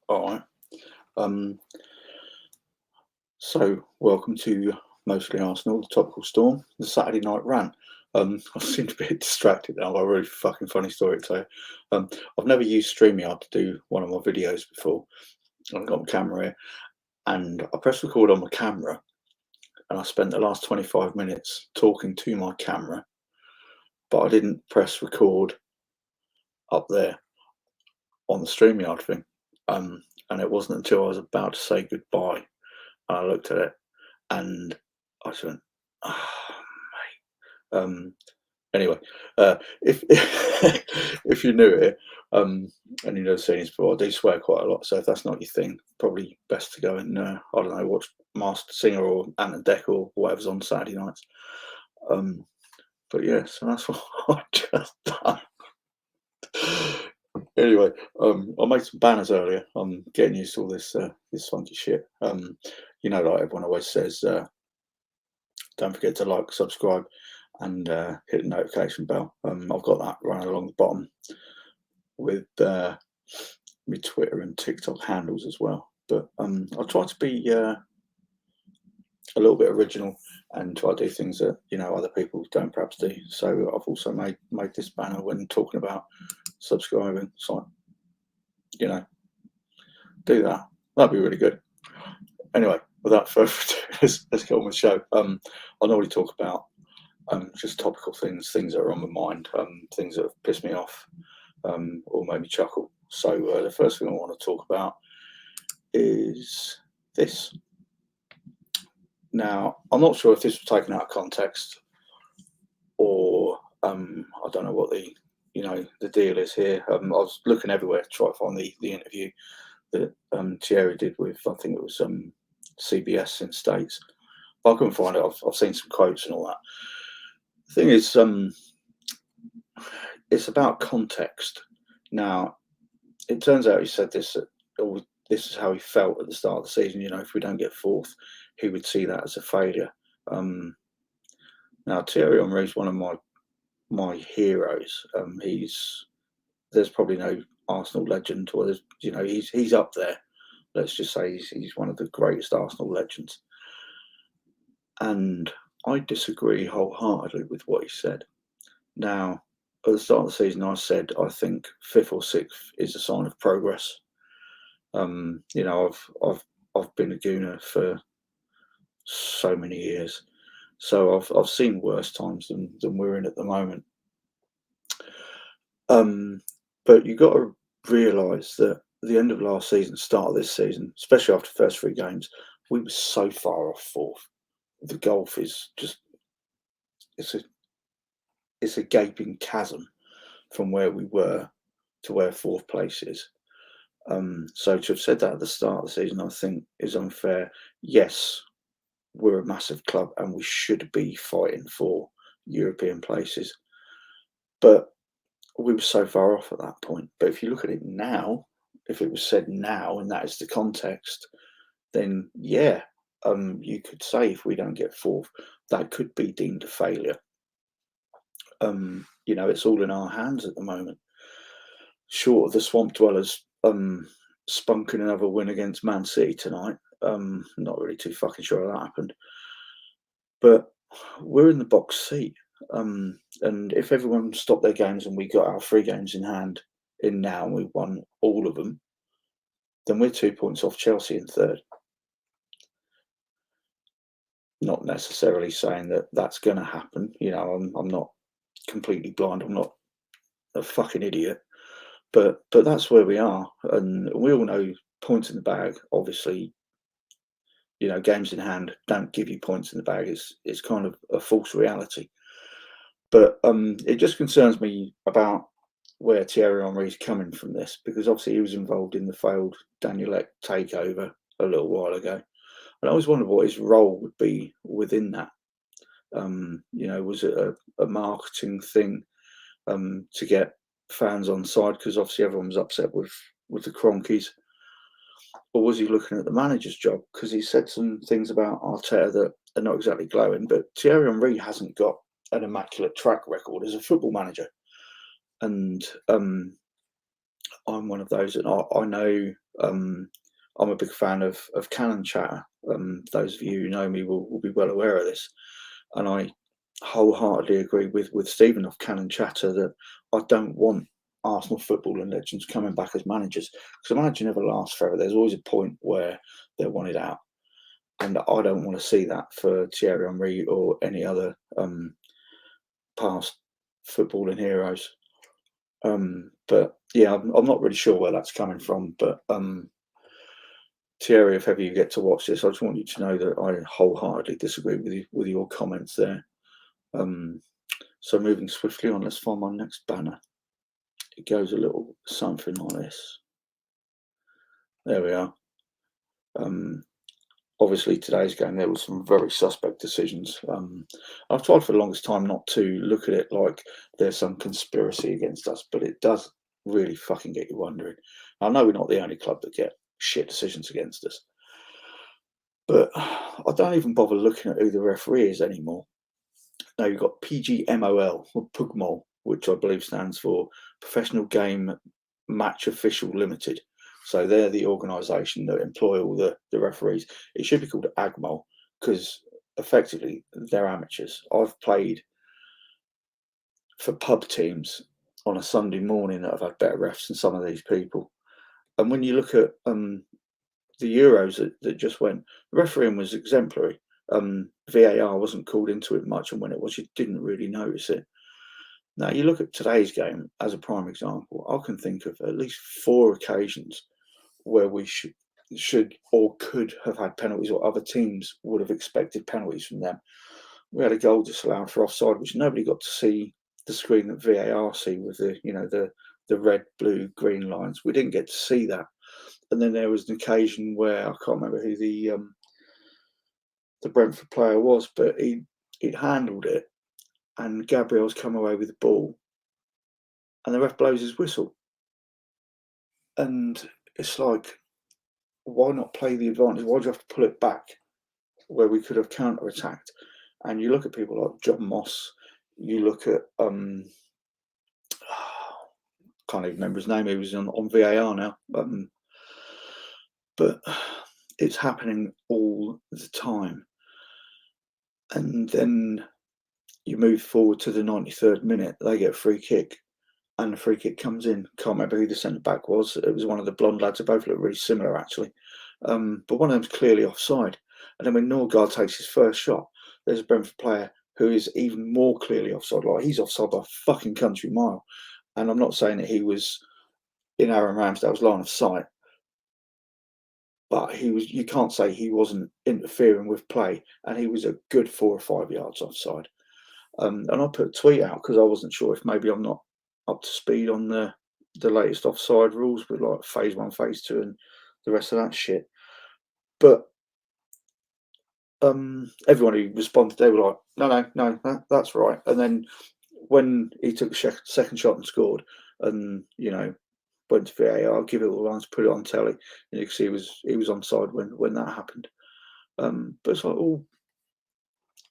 All right. Um, so welcome to Mostly Arsenal, the Topical Storm, the Saturday night rant. I seem to be a bit distracted now. I've got a really fucking funny story to tell you. I've never used StreamYard to do one of my videos before. I've got my camera here, and I pressed record on my camera, and I spent the last 25 minutes talking to my camera, but I didn't press record up there on the StreamYard thing. And it wasn't until I was about to say goodbye, and I looked at it, and I just went, "Oh, mate." Anyway, if if you're new here, and you've never seen this before, I do swear quite a lot. So if that's not your thing, probably best to go and I don't know, watch Masked Singer or Ant and Dec or whatever's on Saturday nights. But yeah, so that's what I just done. Anyway, I made some banners earlier. I'm getting used to all this funky shit. Like everyone always says, don't forget to like, subscribe, and hit the notification bell. I've got that running along the bottom with my Twitter and TikTok handles as well. But I try to be a little bit original and try to do things that other people don't perhaps do. So I've also made this banner when talking about subscribing. So do that. That'd be really good. Anyway, without further ado, let's get on with the show. I normally talk about just topical things that are on my mind, things that have pissed me off or made me chuckle. So the first thing I want to talk about is this. Now, I'm not sure if this was taken out of context or I don't know what the deal is here. I was looking everywhere to try to find the interview that Thierry did with, I think it was CBS in States. But I couldn't find it. I've seen some quotes and all that. The thing is, it's about context. Now, it turns out he said this, this is how he felt at the start of the season. If we don't get fourth, he would see that as a failure. Now, Thierry Henry is one of my heroes. There's probably no Arsenal legend, or he's up there. Let's just say he's one of the greatest Arsenal legends. And I disagree wholeheartedly with what he said. Now, at the start of the season, I said I think fifth or sixth is a sign of progress. I've been a Gooner for so many years, so I've seen worse times than we're in at the moment. But you've got to realise that at the end of last season, start of this season, especially after the first 3 games, we were so far off fourth. The gulf is just it's a gaping chasm from where we were to where fourth place is. So to have said that at the start of the season, I think is unfair. Yes, we're a massive club and we should be fighting for European places, but we were so far off at that point. But if you look at it now, if it was said now and that is the context, then yeah, you could say if we don't get fourth, that could be deemed a failure. It's all in our hands at the moment. Short of the Swamp Dwellers spunking another win against Man City tonight, not really too fucking sure that happened. But we're in the box seat. And if everyone stopped their games and we got our 3 games in hand in now and we won all of them, then we're 2 points off Chelsea in third. Not necessarily saying that that's going to happen. I'm not completely blind. I'm not a fucking idiot. But that's where we are. And we all know points in the bag, obviously, games in hand don't give you points in the bag. It's kind of a false reality. But it just concerns me about where Thierry Henry's coming from this, because obviously he was involved in the failed Daniel Ek takeover a little while ago. And I always wondered what his role would be within that. Was it a marketing thing to get fans on side, because obviously everyone was upset with the Cronkies? Or was he looking at the manager's job? Because he said some things about Arteta that are not exactly glowing, but Thierry Henry hasn't got an immaculate track record as a football manager. And I'm one of those, and I know I'm a big fan of canon chatter. Those of you who know me will be well aware of this, and I wholeheartedly agree with Stephen of canon chatter that I don't want Arsenal footballing legends coming back as managers, because a manager never lasts forever. There's always a point where they're wanted out, and I don't want to see that for Thierry Henry or any other past footballing heroes. But yeah, I'm not really sure where that's coming from. But Thierry, if ever you get to watch this, I just want you to know that I wholeheartedly disagree with your comments there. So moving swiftly on, let's find my next banner. It goes a little something like this. There we are. Obviously, today's game, there were some very suspect decisions. I've tried for the longest time not to look at it like there's some conspiracy against us, but it does really fucking get you wondering. I know we're not the only club that get shit decisions against us, but I don't even bother looking at who the referee is anymore. Now, you've got PGMOL, or PGMOL, which I believe stands for Professional Game Match Official Limited. So they're the organisation that employ all the referees. It should be called AGMOL, because effectively they're amateurs. I've played for pub teams on a Sunday morning that have had better refs than some of these people. And when you look at the Euros that just went, the refereeing was exemplary. VAR wasn't called into it much, and when it was, you didn't really notice it. Now, you look at today's game as a prime example, I can think of at least 4 occasions where we should or could have had penalties, or other teams would have expected penalties from them. We had a goal disallowed for offside, which nobody got to see the screen that VAR see with the red, blue, green lines. We didn't get to see that. And then there was an occasion where I can't remember who the Brentford player was, but he'd handled it, and Gabriel's come away with the ball, and the ref blows his whistle. And it's like, why not play the advantage? Why do you have to pull it back where we could have counter-attacked? And you look at people like John Moss, you look at can't even remember his name, he was on VAR now. But it's happening all the time. And then you move forward to the 93rd minute, they get a free kick, and the free kick comes in. Can't remember who the centre back was. It was one of the blonde lads. They both look really similar, actually. But one of them's clearly offside. And then when Norgard takes his first shot, there's a Brentford player who is even more clearly offside. Like, he's offside by a fucking country mile. And I'm not saying that he was in Aaron Ramsdale's line of sight, but he was. You can't say he wasn't interfering with play, and he was a good 4 or 5 yards offside. And I put a tweet out because I wasn't sure if maybe I'm not up to speed on the latest offside rules with like phase 1, phase 2, and the rest of that shit. But everyone who responded, they were like, no, that's right. And then when he took the second shot and scored, and went to VAR, give it all the lines, put it on telly, and you can see he was onside when that happened. But it's like,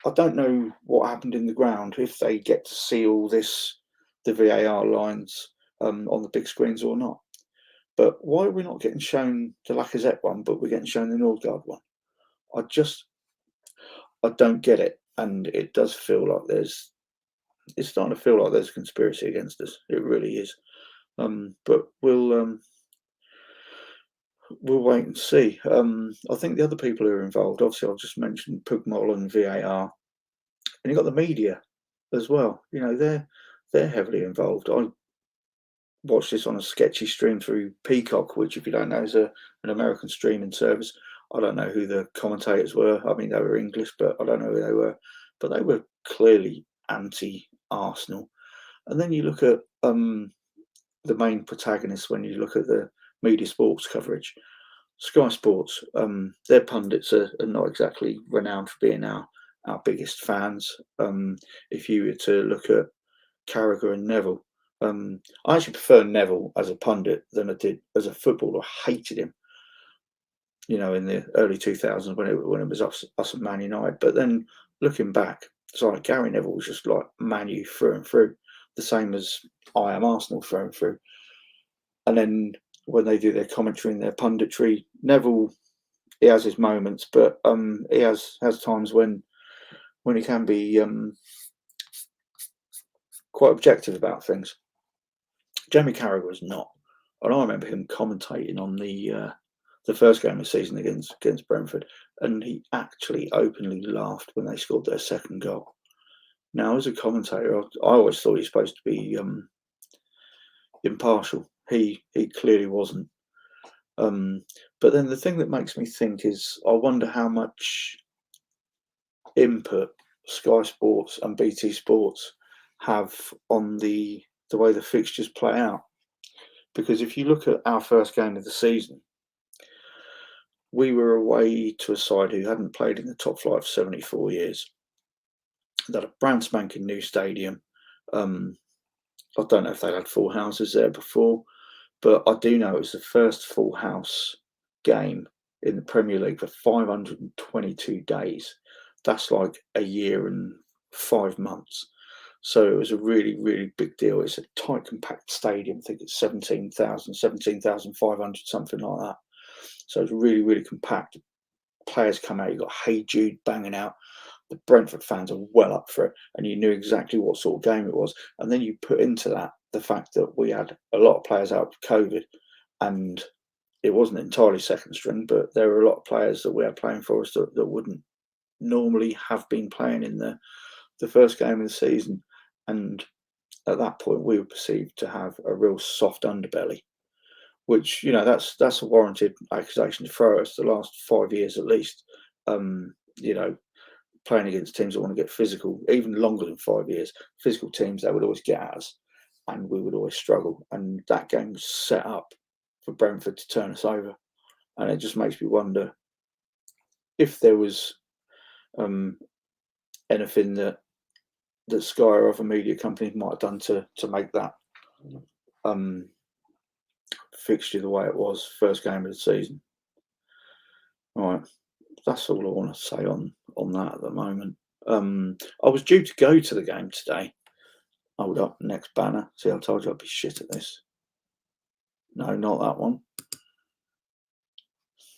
I don't know what happened in the ground, if they get to see all this, the VAR lines on the big screens or not. But why are we not getting shown the Lacazette one, but we're getting shown the Norgard one? I don't get it, and it does feel like it's starting to feel like there's a conspiracy against us. It really is. But we'll wait and see. I think the other people who are involved, obviously, I've just mentioned PGMOL and VAR, and you've got the media as well. They're heavily involved. I watched this on a sketchy stream through Peacock, which, if you don't know, is an American streaming service. I don't know who the commentators were. I mean, they were English, but I don't know who they were. But they were clearly anti-Arsenal. And then you look at the main protagonists when you look at the media sports coverage. Sky Sports, their pundits are not exactly renowned for being our biggest fans. If you were to look at Carragher and Neville, I actually prefer Neville as a pundit than I did as a footballer. I hated him, in the early 2000s when it was us and Man United. But then looking back, it's like Gary Neville was just like Man U through and through, the same as I am Arsenal through and through. And then when they do their commentary and their punditry, Neville, he has his moments, but he has times when he can be quite objective about things. Jamie Carragher was not, and I remember him commentating on the first game of the season against Brentford, and he actually openly laughed when they scored their second goal. Now, as a commentator, I always thought he was supposed to be impartial. He clearly wasn't. But then the thing that makes me think is, I wonder how much input Sky Sports and BT Sports have on the way the fixtures play out. Because if you look at our first game of the season, we were away to a side who hadn't played in the top flight for 74 years. They had a brand spanking new stadium. I don't know if they had full houses there before, but I do know it was the first full house game in the Premier League for 522 days. That's like a year and 5 months. So it was a really, really big deal. It's a tight, compact stadium. I think it's 17,500, something like that. So it's really, really compact. Players come out. You've got Hey Jude banging out. The Brentford fans are well up for it, and you knew exactly what sort of game it was. And then you put into that the fact that we had a lot of players out with COVID, and it wasn't entirely second string, but there were a lot of players that we had playing for us that wouldn't normally have been playing in the first game of the season. And at that point, we were perceived to have a real soft underbelly, which, you know, that's a warranted accusation to throw us the last 5 years at least. You know, playing against teams that want to get physical, even longer than 5 years, physical teams, they would always get at us and we would always struggle. And that game was set up for Brentford to turn us over. And it just makes me wonder if there was anything that Sky or other media companies might have done to make that fixture the way it was, first game of the season. All right, that's all I want to say on that at the moment. I was due to go to the game today. Hold up, next banner. See, I told you I'd be shit at this. No, not that one.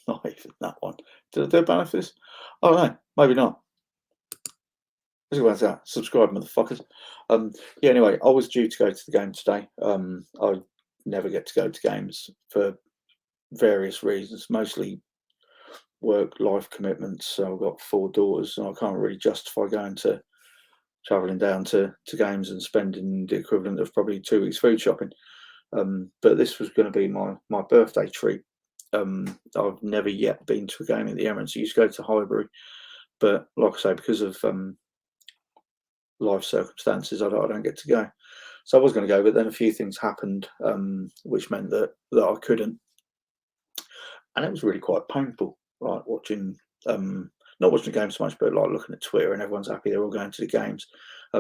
Not even that one. Did I do a banner for this? I don't know. Maybe not. Let's go back to that. Subscribe, motherfuckers. Yeah, anyway, I was due to go to the game today. I never get to go to games for various reasons, mostly work, life commitments. So I've got 4 daughters, and I can't really justify travelling down to games and spending the equivalent of probably 2 weeks food shopping. But this was going to be my birthday treat. I've never yet been to a game at the Emirates. I used to go to Highbury, but like I say, because of life circumstances, I don't get to go. So I was going to go, but then a few things happened, which meant that I couldn't, and it was really quite painful. Like watching, not watching the game so much, but like looking at Twitter and everyone's happy they're all going to the games.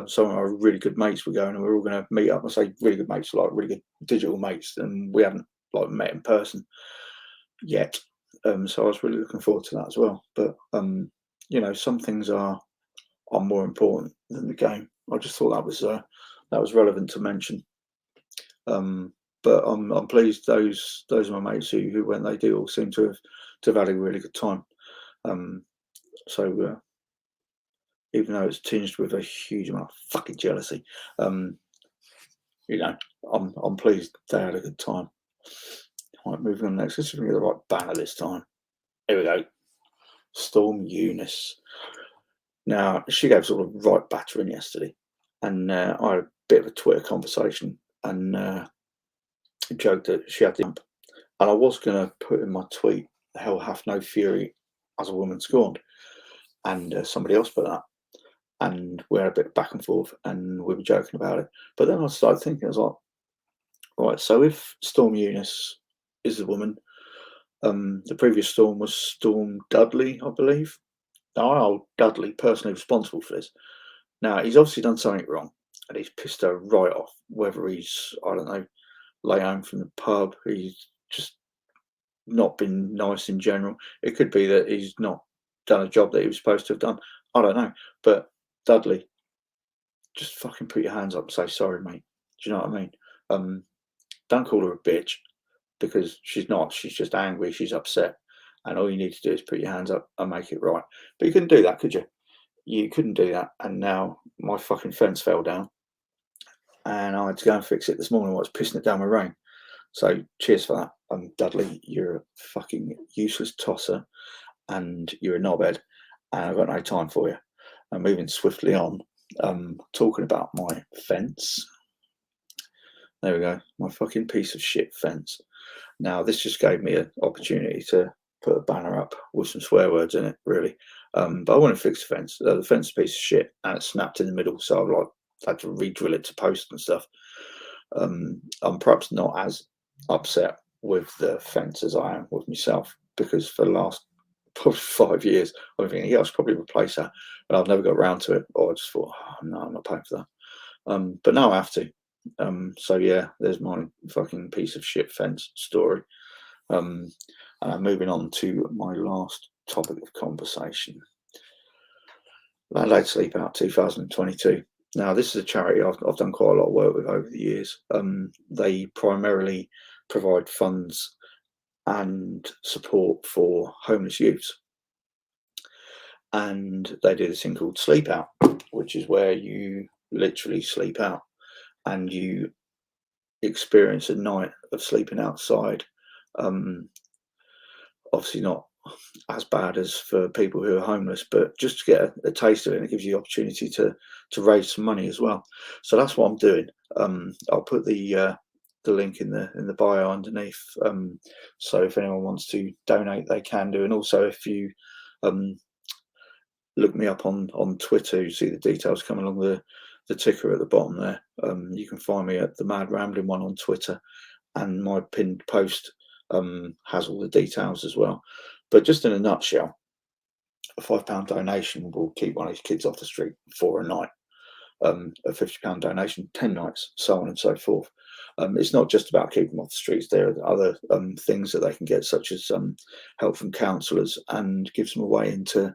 Some of our really good mates were going, and we were all going to meet up. I say really good mates, like really good digital mates, and we hadn't like met in person yet. So I was really looking forward to that as well. But you know, some things are more important than the game. I just thought that was relevant to mention. But I'm pleased those of my mates who went, they do all seem to have had a really good time. So even though it's tinged with a huge amount of fucking jealousy, you know, I'm pleased they had a good time. Right, moving on next. Let's see if we can get the right banner this time. Here we go. Storm Eunice. Now, she gave sort of right battering yesterday, and I had a bit of a Twitter conversation and joked that she had the hump. And I was going to put in my tweet, "Hell hath no fury as a woman scorned," and somebody else put that. And we had a bit back and forth, and we were joking about it. But then I started thinking, I was like, right, so if Storm Eunice is the woman, the previous Storm was Storm Dudley, I believe. Now, I hold Dudley personally responsible for this. Now, he's obviously done something wrong, and he's pissed her right off, whether he's, I don't know, lay home from the pub, he's just not been nice in general. It could be that he's not done a job that he was supposed to have done. I don't know. But Dudley, just fucking put your hands up and say sorry, mate. Do you know what I mean? Don't call her a bitch. because she's not. She's just angry. She's upset. And all you need to do is put your hands up and make it right. But you couldn't do that, could you? You couldn't do that. And now my fucking fence fell down. And I had to go and fix it this morning while I was pissing it down with rain. So cheers for that. Dudley, you're a fucking useless tosser and you're a knobhead. And I've got no time for you. I'm moving swiftly on. Talking about my fence. There we go. My fucking piece of shit fence. Now, this just gave me an opportunity to put a banner up with some swear words in it, really. But I want to fix the fence. The fence is a piece of shit and it's snapped in the middle, so I've had to re-drill it to post and stuff. I'm perhaps not as upset with the fence as I am with myself, because for the last probably 5 years I've been thinking, yeah, I should probably replace that, but I've never got around to it, or I just thought, oh, no, I'm not paying for that. But now I have to. So yeah, there's my fucking piece of shit fence story. And I'm moving on to my last topic of conversation. Landlady Sleep Out 2022. Now, this is a charity I've done quite a lot of work with over the years. They primarily provide funds and support for homeless youths. And they do this thing called Sleep Out, which is where you literally sleep out and you experience a night of sleeping outside. Obviously not as bad as for people who are homeless, but just to get a taste of it, and it gives you the opportunity to raise some money as well. So that's what I'm doing. I'll put the link in the bio underneath. So if anyone wants to donate, they can do. And also, if you look me up on Twitter, you see the details coming along the ticker at the bottom there. You can find me at the Mad Rambling one on Twitter, and my pinned post has all the details as well. But just in a nutshell, a £5 donation will keep one of these kids off the street for a night. A £50 donation, 10 nights, so on and so forth. It's not just about keeping them off the streets. There are other things that they can get, such as help from counsellors, and gives them a way into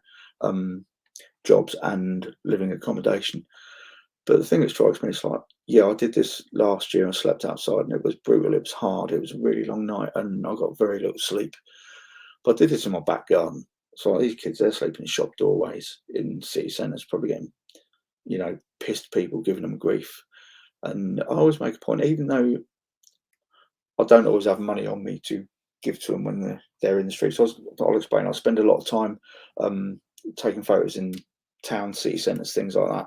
jobs and living accommodation. But the thing that strikes me is like, yeah, I did this last year. I slept outside and it was brutal. It was hard. It was a really long night and I got very little sleep. But I did this in my back garden. So these kids, they're sleeping in shop doorways in city centres, probably getting, pissed people, giving them grief. And I always make a point, even though I don't always have money on me to give to them when they're in the streets. So I'll explain. I spend a lot of time taking photos in town, city centres, things like that.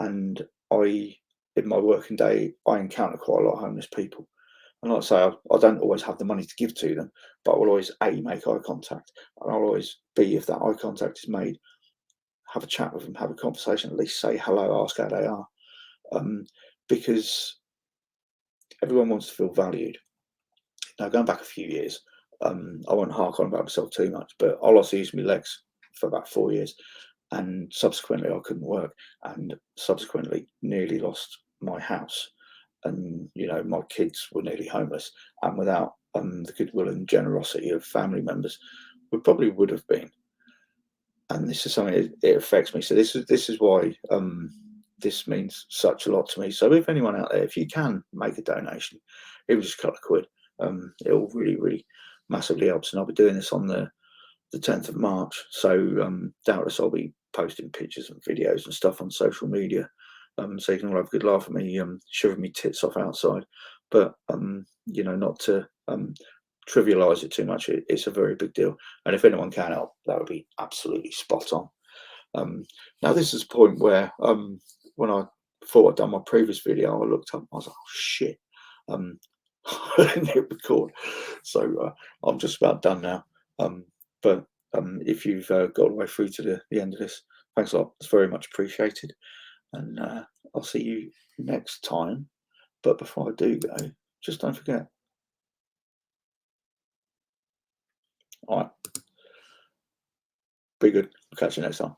And in my working day, I encounter quite a lot of homeless people. And like I say, I don't always have the money to give to them, but I will always make eye contact. And I'll always if that eye contact is made, have a chat with them, have a conversation, at least say hello, ask how they are. Because everyone wants to feel valued. Now, going back a few years, I won't hark on about myself too much, but I lost the use of my legs for about 4 years. And subsequently, I couldn't work, and subsequently nearly lost my house. And, my kids were nearly homeless. And without the goodwill and generosity of family members, we probably would have been. And this is something, it affects me. So this is why this means such a lot to me. So if anyone out there, if you can make a donation, even just a couple of quid, it will really, really massively helps. And I'll be doing this on the 10th of March. So doubtless I'll be posting pictures and videos and stuff on social media. So you can all have a good laugh at me shoving me tits off outside. But, not to trivialise it too much. It's a very big deal. And if anyone can help, that would be absolutely spot on. Now, this is a point where when I thought I'd done my previous video, I looked up and I was like, oh, shit. I didn't hit record. So I'm just about done now. But if you've got all the way through to the end of this, thanks a lot. It's very much appreciated. And I'll see you next time. But before I do go, just don't forget. All right. Be good. I'll catch you next time.